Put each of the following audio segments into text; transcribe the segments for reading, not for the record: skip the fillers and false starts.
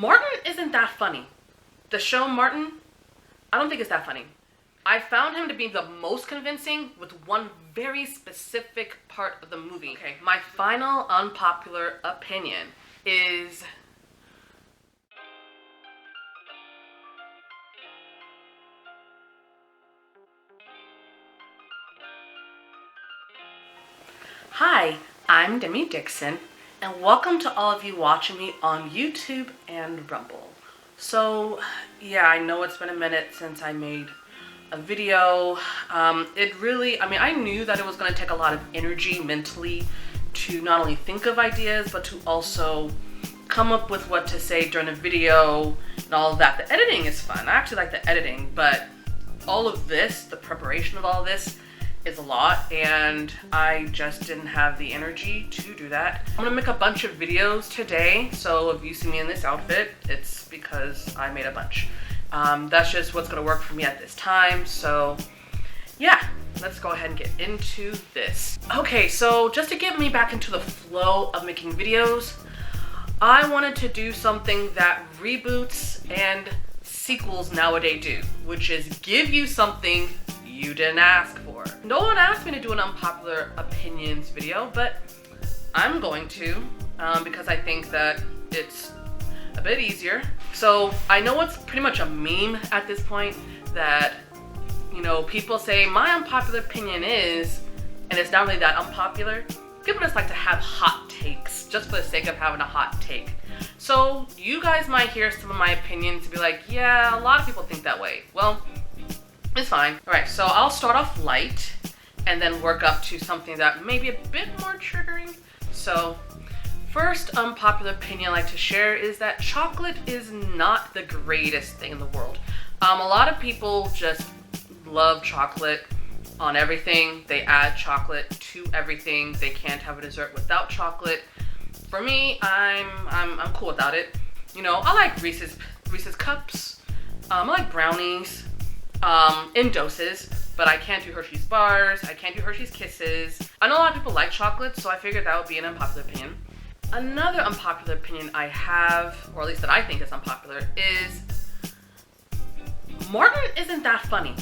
Martin isn't that funny. The show Martin, I don't think it's that funny. I found him to be the most convincing with one very specific part of the movie. Okay, my final unpopular opinion is Hi, I'm Demi Dixon, and welcome to all of you watching me on YouTube and Rumble. So, yeah, I know it's been a minute since I made a video. I knew that it was going to take a lot of energy mentally to not only think of ideas, but to also come up with what to say during a video and all of that. The editing is fun. I actually like the editing, but all of this, the preparation of all this, is a lot, and I just didn't have the energy to do that. I'm gonna make a bunch of videos today, so if you see me in this outfit, it's because I made a bunch. That's just what's gonna work for me at this time, so yeah, let's go ahead and get into this. Okay, so just to get me back into the flow of making videos, I wanted to do something that reboots and sequels nowadays do, which is give you something you didn't ask for. No one asked me to do an unpopular opinions video, but I'm going to because I think that it's a bit easier. So I know it's pretty much a meme at this point that, you know, people say my unpopular opinion is, and it's not really that unpopular. People just like to have hot takes just for the sake of having a hot take. So you guys might hear some of my opinions and be like, yeah, a lot of people think that way. Well, it's fine. All right, so I'll start off light and then work up to something that may be a bit more triggering. So first unpopular opinion I like to share is that chocolate is not the greatest thing in the world. A lot of people just love chocolate on everything. They add chocolate to everything. They can't have a dessert without chocolate. For me, I'm cool without it. You know, I like Reese's cups. I like brownies. In doses, but I can't do Hershey's bars, I can't do Hershey's Kisses. I know a lot of people like chocolate, so I figured that would be an unpopular opinion. Another unpopular opinion I have, or at least that I think is unpopular, is Martin isn't that funny.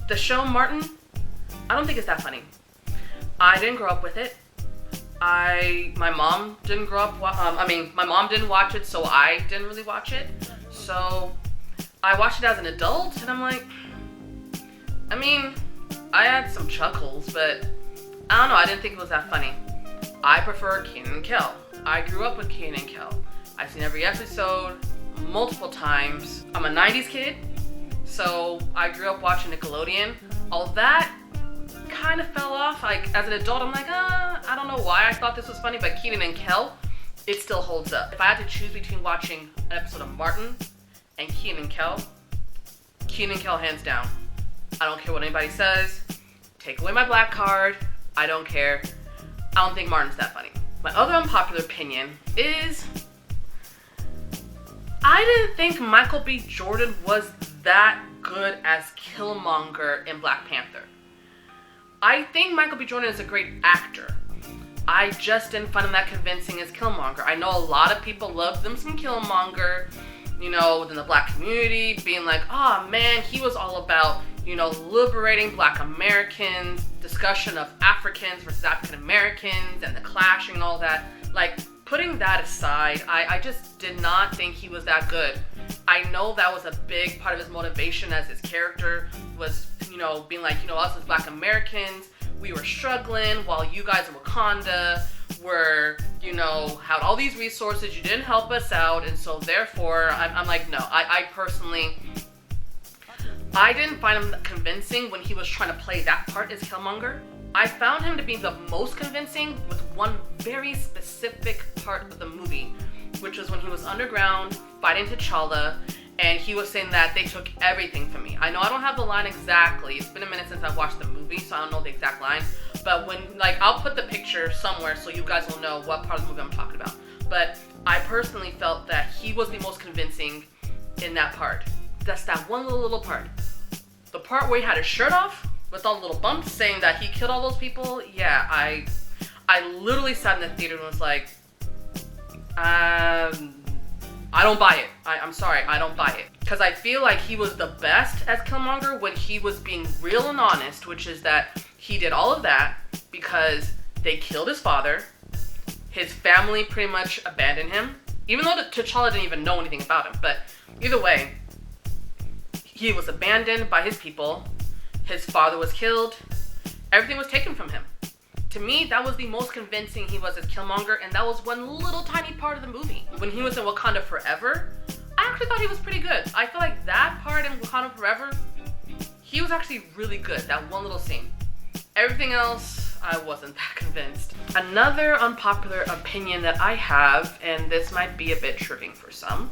The show Martin, I don't think it's that funny. I didn't grow up with it. My mom didn't grow up, my mom didn't watch it, so I didn't really watch it. So I watched it as an adult, and I'm like, I had some chuckles, but I don't know, I didn't think it was that funny. I prefer Kenan and Kel. I grew up with Kenan and Kel. I've seen every episode multiple times. I'm a 90s kid, so I grew up watching Nickelodeon. All that kind of fell off. Like, as an adult, I'm like, I don't know why I thought this was funny, but Kenan and Kel, it still holds up. If I had to choose between watching an episode of Martin and Kenan and Kel hands down. I don't care what anybody says. Take away my black card. I don't care. I don't think Martin's that funny. My other unpopular opinion is I didn't think Michael B. Jordan was that good as Killmonger in Black Panther. I think Michael B. Jordan is a great actor. I just didn't find him that convincing as Killmonger. I know a lot of people love them some Killmonger, you know, within the black community, being like, oh man, he was all about, you know, liberating black Americans, discussion of Africans versus African Americans, and the clashing and all that. Like, putting that aside, I just did not think he was that good. I know that was a big part of his motivation as his character was, you know, being like, you know, us as black Americans, we were struggling while you guys in Wakanda were, you know, had all these resources, you didn't help us out, and so therefore, I'm like, no, I personally, I didn't find him convincing when he was trying to play that part as Killmonger. I found him to be the most convincing with one very specific part of the movie, which was when he was underground fighting T'Challa, and he was saying that they took everything from me. I know I don't have the line exactly. It's been a minute since I've watched the movie, so I don't know the exact line. But when, like, I'll put the picture somewhere so you guys will know what part of the movie I'm talking about. But I personally felt that he was the most convincing in that part. That's that one little part. The part where he had his shirt off with all the little bumps saying that he killed all those people, yeah, I literally sat in the theater and was like, I don't buy it. I'm sorry, I don't buy it. Because I feel like he was the best as Killmonger when he was being real and honest, which is that he did all of that because they killed his father. His family pretty much abandoned him, even though T'Challa didn't even know anything about him. But either way, he was abandoned by his people. His father was killed. Everything was taken from him. To me, that was the most convincing he was as Killmonger, and that was one little tiny part of the movie. When he was in Wakanda Forever, I actually thought he was pretty good. I feel like that part in Wakanda Forever, he was actually really good, that one little scene. Everything else, I wasn't that convinced. Another unpopular opinion that I have, and this might be a bit triggering for some,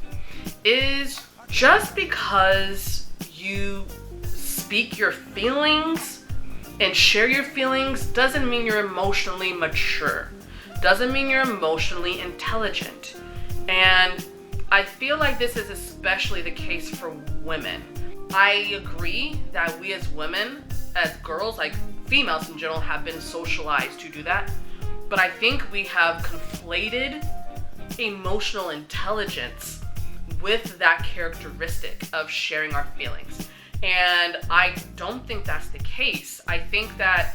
is just because you speak your feelings and share your feelings doesn't mean you're emotionally mature. Doesn't mean you're emotionally intelligent. And I feel like this is especially the case for women. I agree that we as women, as girls, like females in general, have been socialized to do that. But I think we have conflated emotional intelligence with that characteristic of sharing our feelings. And I don't think that's the case. I think that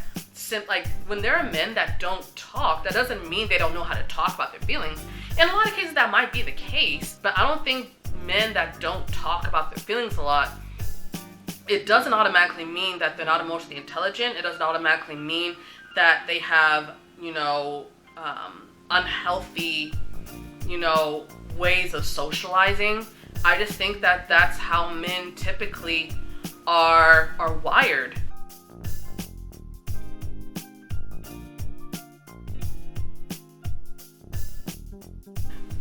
when there are men that don't talk, that doesn't mean they don't know how to talk about their feelings. In a lot of cases that might be the case, but I don't think men that don't talk about their feelings a lot, it doesn't automatically mean that they're not emotionally intelligent. It doesn't automatically mean that they have, unhealthy, ways of socializing. I just think that that's how men typically are wired.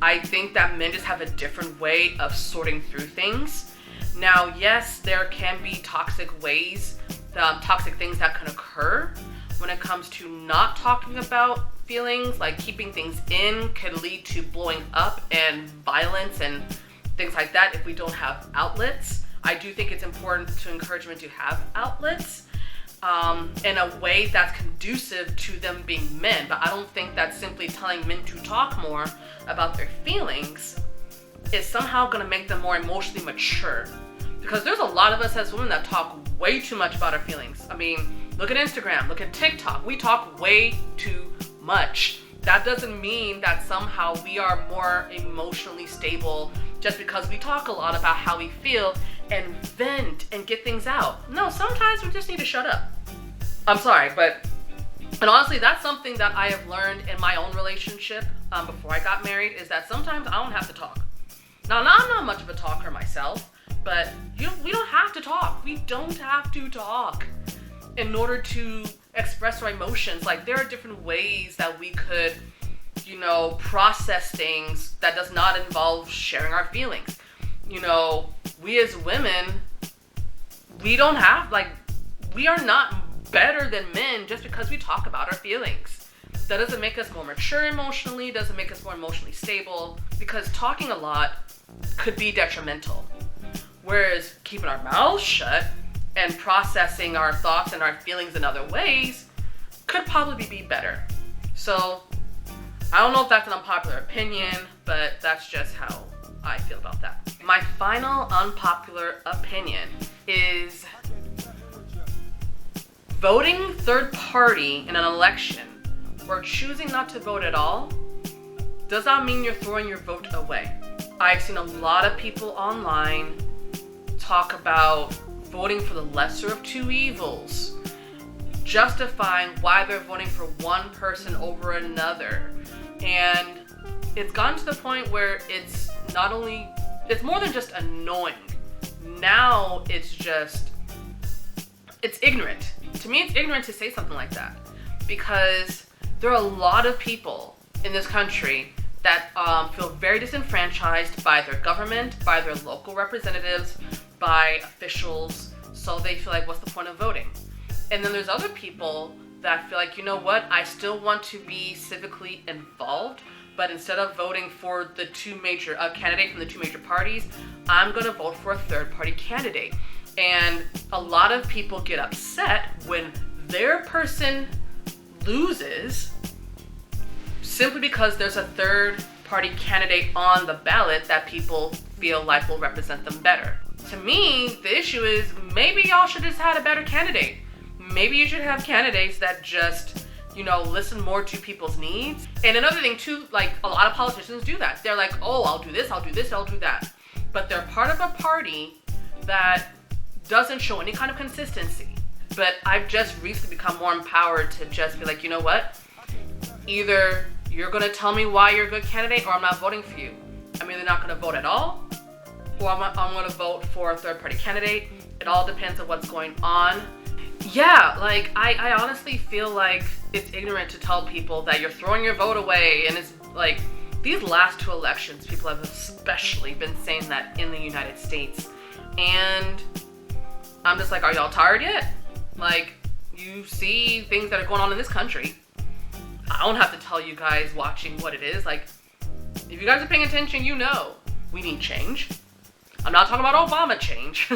I think that men just have a different way of sorting through things. Now, yes, there can be toxic things that can occur when it comes to not talking about feelings, like keeping things in could lead to blowing up and violence and things like that if we don't have outlets. I do think it's important to encourage men to have outlets in a way that's conducive to them being men. But I don't think that simply telling men to talk more about their feelings is somehow going to make them more emotionally mature. Because there's a lot of us as women that talk way too much about our feelings. I mean, look at Instagram, look at TikTok. We talk way too much. That doesn't mean that somehow we are more emotionally stable just because we talk a lot about how we feel and vent and get things out. No, sometimes we just need to shut up. I'm sorry, and honestly, that's something that I have learned in my own relationship before I got married, is that sometimes I don't have to talk. Now, I'm not much of a talker myself, but we don't have to talk. We don't have to talk in order to express our emotions. Like, there are different ways that we could, process things that does not involve sharing our feelings. We as women, we are not better than men just because we talk about our feelings. That doesn't make us more mature emotionally, doesn't make us more emotionally stable, because talking a lot could be detrimental. Whereas keeping our mouths shut and processing our thoughts and our feelings in other ways could probably be better. So I don't know if that's an unpopular opinion, but that's just how I feel about that. My final unpopular opinion is voting third party in an election or choosing not to vote at all does not mean you're throwing your vote away. I've seen a lot of people online talk about voting for the lesser of two evils, justifying why they're voting for one person over another. And it's gotten to the point where it's more than just annoying. Now it's ignorant. To me, it's ignorant to say something like that, because there are a lot of people in this country that feel very disenfranchised by their government, by their local representatives, by officials, so they feel like, what's the point of voting? And then there's other people that feel like, I still want to be civically involved, but instead of voting for the candidate from the two major parties, I'm going to vote for a third party candidate. And a lot of people get upset when their person loses simply because there's a third party candidate on the ballot that people feel like will represent them better. To me, the issue is maybe y'all should just had a better candidate. Maybe you should have candidates that just, listen more to people's needs. And another thing too, like a lot of politicians do that. They're like, oh, I'll do this, I'll do this, I'll do that. But they're part of a party that doesn't show any kind of consistency. But I've just recently become more empowered to just be like, you know what? Either you're gonna tell me why you're a good candidate or I'm not voting for you. I'm either not gonna vote at all or I'm gonna vote for a third party candidate. It all depends on what's going on. Yeah, like I honestly feel like it's ignorant to tell people that you're throwing your vote away. And it's like these last 2 elections, people have especially been saying that in the United States. And I'm just like, are y'all tired yet? Like, you see things that are going on in this country. I don't have to tell you guys watching what it is. Like, if you guys are paying attention, we need change. I'm not talking about Obama change.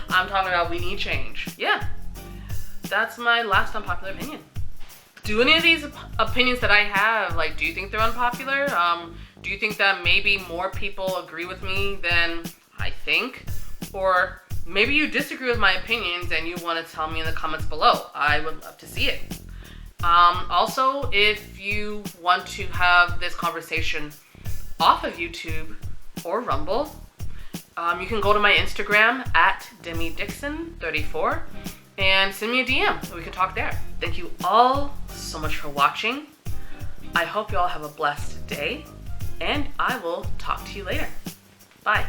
I'm talking about we need change. Yeah, that's my last unpopular opinion. Do any of these opinions that I have, like, do you think they're unpopular? Do you think that maybe more people agree with me than I think? Or maybe you disagree with my opinions and you want to tell me in the comments below. I would love to see it. Also, if you want to have this conversation off of YouTube or Rumble, you can go to my Instagram at DemiDixon34 and send me a DM and we can talk there. Thank you all so much for watching. I hope you all have a blessed day and I will talk to you later. Bye.